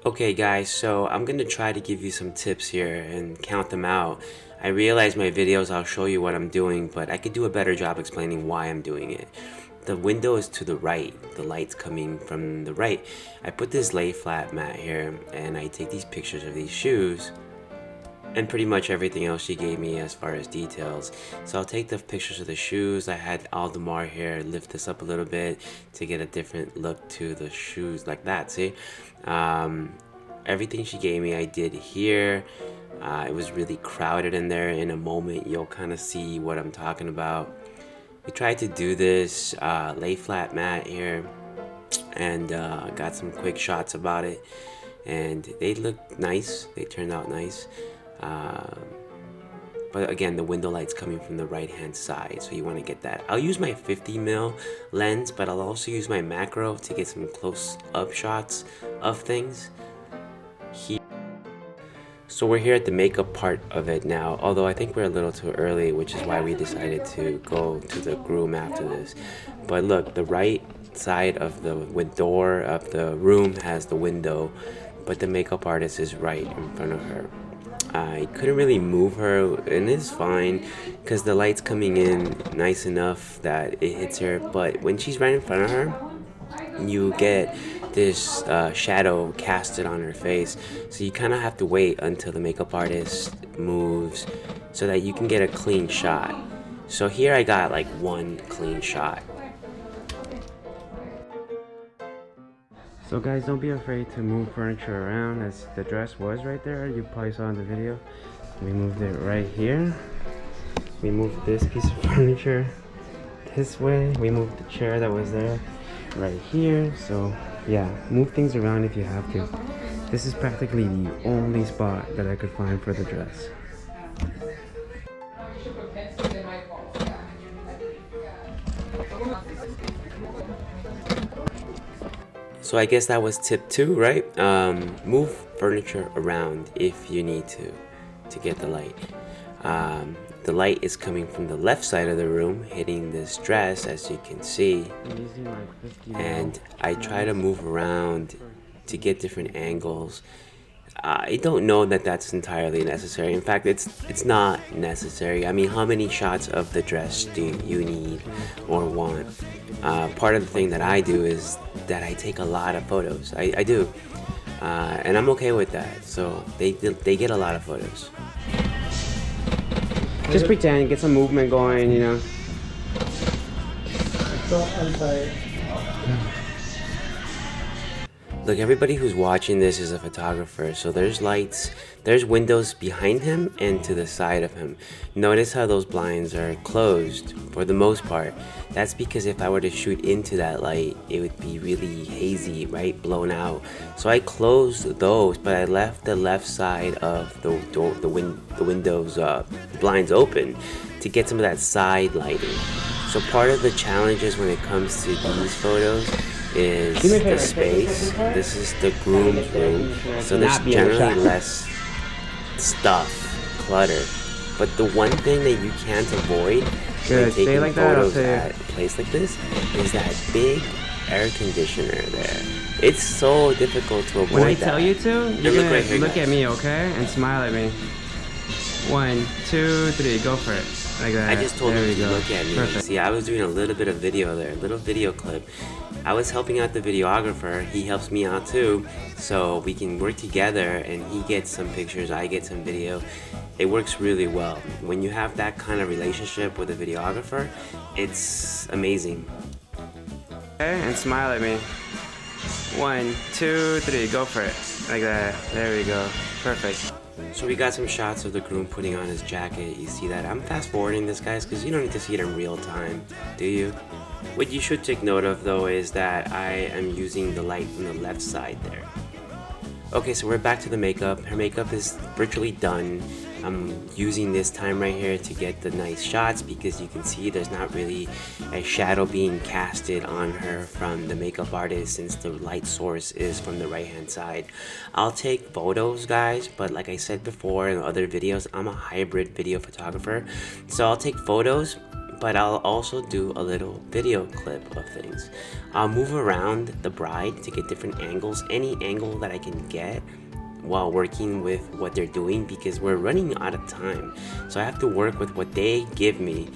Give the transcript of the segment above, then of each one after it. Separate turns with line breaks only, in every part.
Okay guys, so I'm gonna try to give you some tips here and count them out. I realize my videos I'll show you what I'm doing, but I could do a better job explaining why I'm doing it. The window is to the right, the light's coming from the right. I put this lay flat mat here and I take these pictures of these shoes and pretty much everything else she gave me as far as details. So I'll take the pictures of the shoes. I had Aldemar here lift this up a little bit to get a different look to the shoes like that, see? Everything she gave me I did here. It was really crowded in there. In a moment you'll kind of see what I'm talking about. We tried to do this lay flat mat here and got some quick shots about it, and they looked nice, they turned out nice. uh, but again, the window light's coming from the right hand side, so you want to get that. I'll use my 50mm lens, but I'll also use my macro to get some close up shots of things here. So we're here at the makeup part of it now, although I think we're a little too early, which is why we decided to go to the Groom after this. But look, the right side of the door of the room has the window, but the makeup artist is right in front of her. I couldn't really move her, and it's fine because the light's coming in nice enough that it hits her, but when she's right in front of her, you get this shadow casted on her face, so you kind of have to wait until the makeup artist moves so that you can get a clean shot. So here I got like one clean shot. So guys, don't be afraid to move furniture around, as the dress was right there. You probably saw in the video. We moved it right here. We moved this piece of furniture this way. We moved the chair that was there right here. So yeah, move things around if you have to. This is practically the only spot that I could find for the dress. So I guess that was tip 2, right? Move furniture around if you need to get the light. The light is coming from the left side of the room, hitting this dress, as you can see. And I try to move around to get different angles. I don't know that that's entirely necessary. In fact, it's not necessary. I mean, how many shots of the dress do you need or want? Part of the thing that I do is that I take a lot of photos. I do, and I'm okay with that. So they get a lot of photos. Just pretend, get some movement going, you know. I'm sorry. Look, everybody who's watching this is a photographer, so there's lights, there's windows behind him and to the side of him. Notice how those blinds are closed for the most part. That's because if I were to shoot into that light, it would be really hazy, right? Blown out. So I closed those, but I left the left side of the windows blinds open to get some of that side lighting. So part of the challenges when it comes to these photos is the space. This is the groom's room, so there's generally less stuff, clutter. But the one thing that you can't avoid when taking photos at a place like this is that big air conditioner there. It's so difficult to avoid that. When I tell you to, you're gonna look at me, okay? And smile at me. 1, 2, 3, go for it. Like that. I just told him to look at me. Perfect. See, I was doing a little bit of video there, a little video clip. I was helping out the videographer. He helps me out too, so we can work together and he gets some pictures, I get some video. It works really well. When you have that kind of relationship with a videographer, it's amazing. Okay, and smile at me. 1, 2, 3, go for it. Like that. There we go. Perfect. So we got some shots of the groom putting on his jacket. You see that? I'm fast forwarding this, guys, because you don't need to see it in real time, do you? What you should take note of though is that I am using the light from the left side there. Okay, so we're back to the makeup. Her makeup is virtually done. I'm using this time right here to get the nice shots because you can see there's not really a shadow being casted on her from the makeup artist since the light source is from the right hand side. I'll take photos, guys, but like I said before in other videos, I'm a hybrid video photographer. So I'll take photos, but I'll also do a little video clip of things. I'll move around the bride to get different angles, any angle that I can get while working with what they're doing, because we're running out of time. So I have to work with what they give me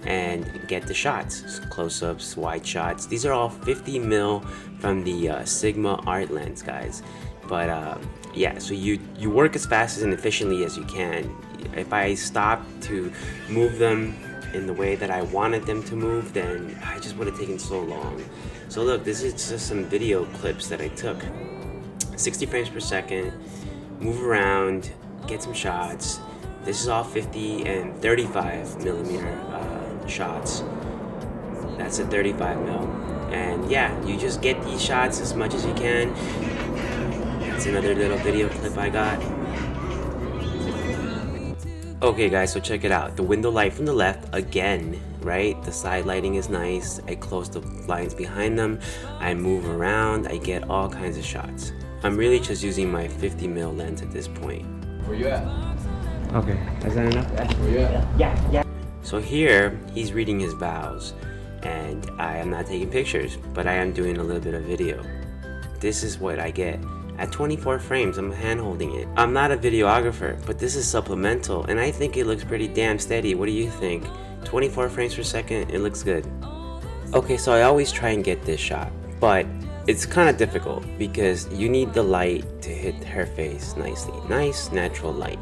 and get the shots, close-ups, wide shots. These are all 50 mil from the Sigma art lens, guys. But yeah, so you work as fast and efficiently as you can. If I stop to move them in the way that I wanted them to move, then I just would have taken so long. So look, this is just some video clips that I took. 60 frames per second, move around, get some shots. This is all 50 and 35 millimeter shots. That's a 35 mil. And yeah, you just get these shots as much as you can. That's another little video clip I got. Okay guys, so check it out. The window light from the left again, right? The side lighting is nice. I close the blinds behind them. I move around. I get all kinds of shots. I'm really just using my 50 mil lens at this point.
Where you at?
Okay, is that enough?
Where you at?
Yeah. So here, he's reading his vows, and I am not taking pictures, but I am doing a little bit of video. This is what I get. At 24 frames, I'm hand holding it. I'm not a videographer, but this is supplemental, and I think it looks pretty damn steady. What do you think? 24 frames per second, it looks good. Okay, so I always try and get this shot, but it's kind of difficult because you need the light to hit her face nicely. Nice, natural light.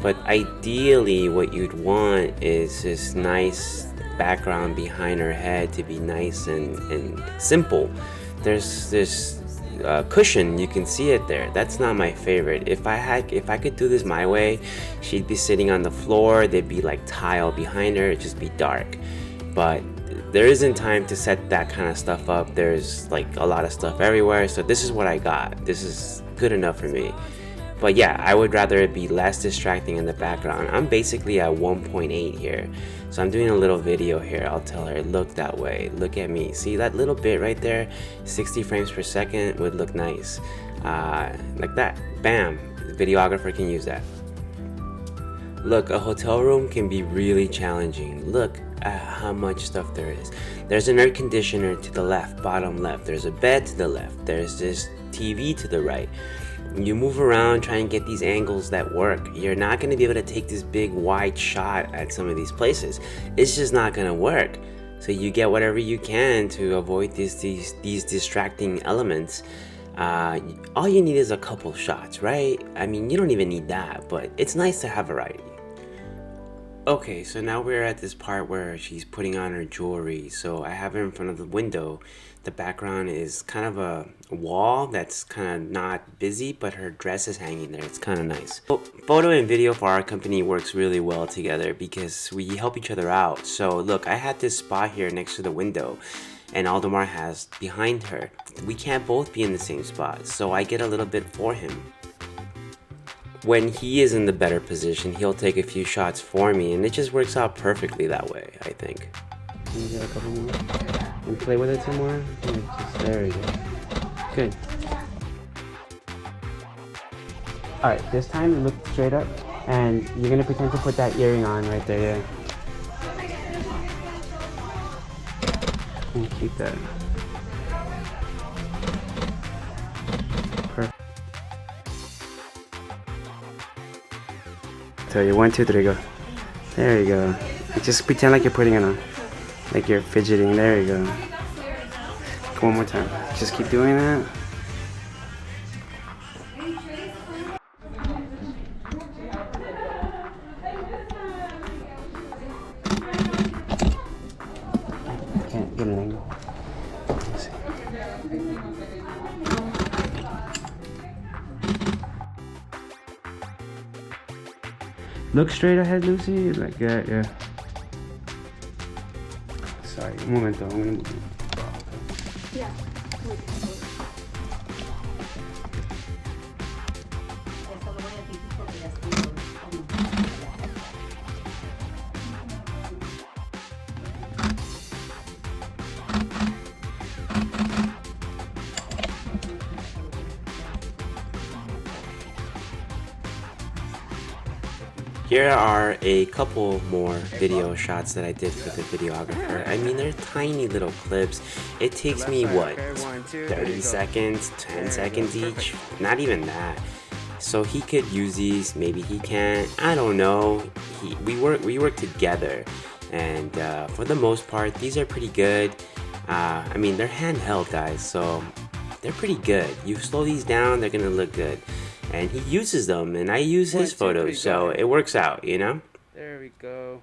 But ideally, what you'd want is this nice background behind her head to be nice and simple. There's this cushion, you can see it there. That's not my favorite. If I could do this my way, she'd be sitting on the floor, there'd be like tile behind her, it'd just be dark. But there isn't time to set that kind of stuff up. There's like a lot of stuff everywhere, so this is what I got. This is good enough for me. But yeah, I would rather it be less distracting in the background. I'm basically at 1.8 here, so I'm doing a little video here. I'll tell her, look that way, look at me. See that little bit right there? 60 frames per second would look nice, like that. Bam, the videographer can use that. Look, a hotel room can be really challenging. Look at how much stuff there is. There's an air conditioner to the left, bottom left. There's a bed to the left. There's this TV to the right. You move around, try and get these angles that work. You're not going to be able to take this big wide shot at some of these places. It's just not going to work. So you get whatever you can to avoid these distracting elements. All you need is a couple shots, right? I mean, you don't even need that, but it's nice to have variety. Okay, so now we're at this part where she's putting on her jewelry. So I have her in front of the window. The background is kind of a wall that's kind of not busy, but her dress is hanging there. It's kind of nice. Photo and video for our company works really well together because we help each other out. So look, I had this spot here next to the window, and Aldemar has behind her. We can't both be in the same spot, so I get a little bit for him. When he is in the better position, he'll take a few shots for me, and it just works out perfectly that way, I think. Can you get a couple more? And play with it some more? There we go. Good. Alright, this time look straight up, and you're gonna pretend to put that earring on right there, yeah. And keep that. Perfect. So you 1, 2, 3, go. There you go. Just pretend like you're putting it on. Like you're fidgeting. There you go. One more time. Just keep doing that. I can't get an angle. Let's see. Look straight ahead, Lucy. Like that, yeah. Sorry, un momento, I'm gonna move.
Yeah.
Here are a couple more video shots that I did for the videographer. I mean, they're tiny little clips. It takes me, what, 30 seconds, 10 seconds each? Not even that. So he could use these, maybe he can't, I don't know. We work together, and for the most part, these are pretty good. I mean, they're handheld, guys, so they're pretty good. You slow these down, they're gonna look good. And he uses them, and I use his photos, so it works out, you know?
There we go.